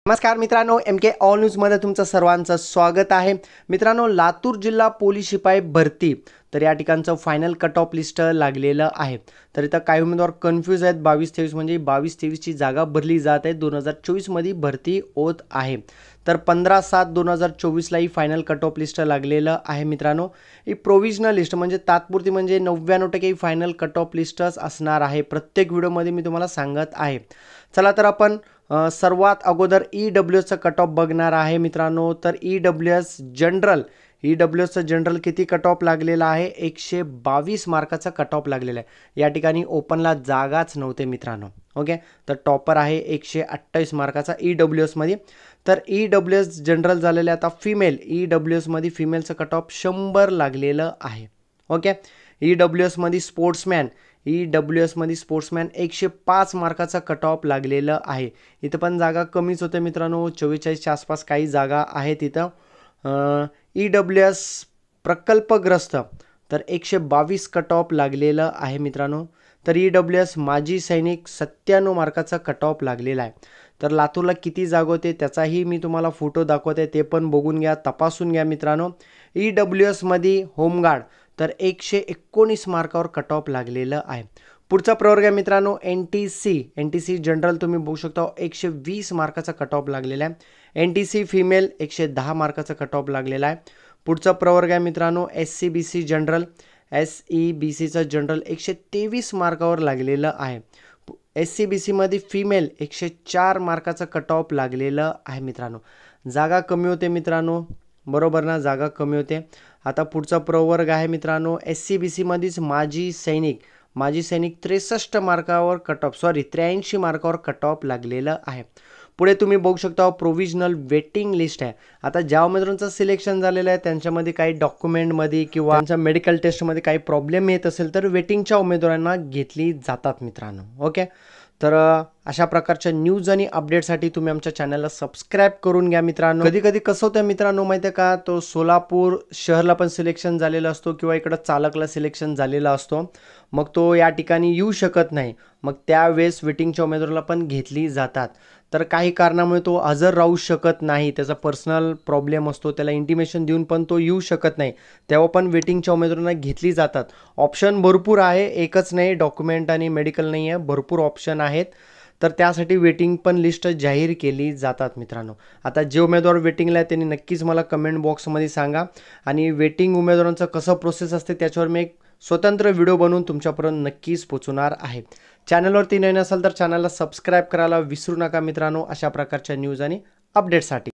नमस्कार मित्रांनो, MK all न्यूजमध्ये तुमचं सर्वांचं स्वागत आहे। मित्रांनो, लातूर जिल्हा पोलीस शिपाई भरती तर या ठिकाणचं फायनल कट ऑफ लिस्ट लागलेलं आहे। तर इथं काही उमेदवार कन्फ्यूज आहेत। 22-23 म्हणजे 22-23 ची जागा भरली जात आहे। 2024 मध्ये भरती होत आहे। तर 15/7/2024 ला ही फायनल कट ऑफ लिस्ट लागलेलं आहे। मित्रांनो, ही प्रोविजनल लिस्ट म्हणजे तात्पुरती म्हणजे 99% ही फायनल कट ऑफ लिस्टच असणार आहे। प्रत्येक व्हिडिओमध्ये मी तुम्हाला सांगत आहे। चला तर आपण सर्वात अगोदर EWS कट ऑफ बघणार आहे मित्रांनो। तर EWS जनरल किती कट ऑफ लागलेला आहे? 122 मार्काचा कट ऑफ लागलेला आहे। या ठिकाणी ओपनला जागाच नव्हते मित्रांनो। ओके, तर टॉपर आहे 128 मार्काचा EWS मध्ये। तर EWS जनरल झालेले आता फिमेल EWS मध्ये फिमेलचं कट ऑफ 100 लागलेलं आहे। ओके, EWS मध्ये स्पोर्ट्समॅन मध्ये स्पोर्ट्समॅन 105 मार्काचा कट ऑफ लागलेलं आहे। इथं पण जागा कमीच होते मित्रांनो, 44 च्या आसपास काही जागा आहेत इथं। EWS प्रकल्पग्रस्त तर 122 कट ऑफ लागलेलं आहे मित्रांनो। तर EWS माजी सैनिक 97 मार्काचा कट ऑफ लागलेला आहे। तर लातूरला किती जागा होते त्याचाही मी तुम्हाला फोटो दाखवते, ते पण बघून घ्या, तपासून घ्या मित्रांनो। EWS मध्ये होमगार्ड तर 119 मार्कावर कट ऑफ लागलेलं आहे। पुढचा प्रवर्ग आहे मित्रांनो NTC जनरल तुम्ही बघू शकता 120 मार्काचा कट ऑफ लागलेला आहे। NTC फिमेल 110 मार्काचा कट ऑफ लागलेला आहे। पुढचा प्रवर्ग आहे मित्रांनो SCBC जनरल चा जनरल 123 मार्कावर लागलेलं आहे। SCBC मध्ये फिमेल 104 मार्काचा कट ऑफ लागलेलं आहे मित्रांनो। जागा कमी होते मित्रांनो, बरोबर ना, जागा कमी होते। आता पुढचा प्रवर्ग आहे मित्रांनो SCBC मध्येच माजी सैनिक 63 मार्कावर कट ऑफ 83 मार्कावर कट ऑफ लागलेलं आहे। पुढे तुम्ही बघू शकता प्रोविजनल वेटिंग लिस्ट आहे। आता ज्या उमेदवारांचं सिलेक्शन झालेलं आहे त्यांच्यामध्ये काही डॉक्युमेंटमध्ये किंवा त्यांच्या मेडिकल टेस्टमध्ये काही प्रॉब्लेम येत असेल तर वेटिंगच्या उमेदवारांना घेतली जातात मित्रांनो। ओके, तर अशा प्रकारच्या न्यूज आणि अपडेटसाठी तुम्ही आमच्या चॅनलला सबस्क्राइब करून घ्या मित्रांनो। कधी कधी कसं होतं मित्रांनो माहिती आहे का, तो सोलापूर शहरला पण सिलेक्शन झालेला असतो किंवा इकडं चालकला सिलेक्शन झालेला असतो, मग तो या ठिकाणी येऊ शकत नाही, मग त्यावेळेस वेटिंगच्या उमेदवाराला पण घेतली जातात। तर काही कारणामुळे तो हजर राहू शकत नाही, त्याचा पर्सनल प्रॉब्लेम असतो, त्याला इंटिमेशन देऊन पण तो येऊ शकत नाही, तेव्हा पण वेटिंगच्या उमेदवारांना घेतली जातात। ऑप्शन भरपूर आहे, एकच नाही, डॉक्युमेंट आणि मेडिकल नाही आहे, भरपूर ऑप्शन आहेत। तर त्यासाठी वेटिंग पण लिस्ट जाहीर केली जातात मित्रांनो। आता जे उमेदवार वेटिंगला आहे त्यांनी नक्कीच मला कमेंट बॉक्समध्ये सांगा, आणि वेटिंग उमेदवारांचं कसं प्रोसेस असते त्याच्यावर मी एक स्वतंत्र व्हिडिओ बनवून तुमच्यापर्यंत नक्कीच पोहोचणार आहे। चॅनलवरती नवीन असाल तर चॅनलला सबस्क्राइब करायला विसरू नका मित्रांनो, अशा प्रकारच्या न्यूज आणि अपडेटसाठी।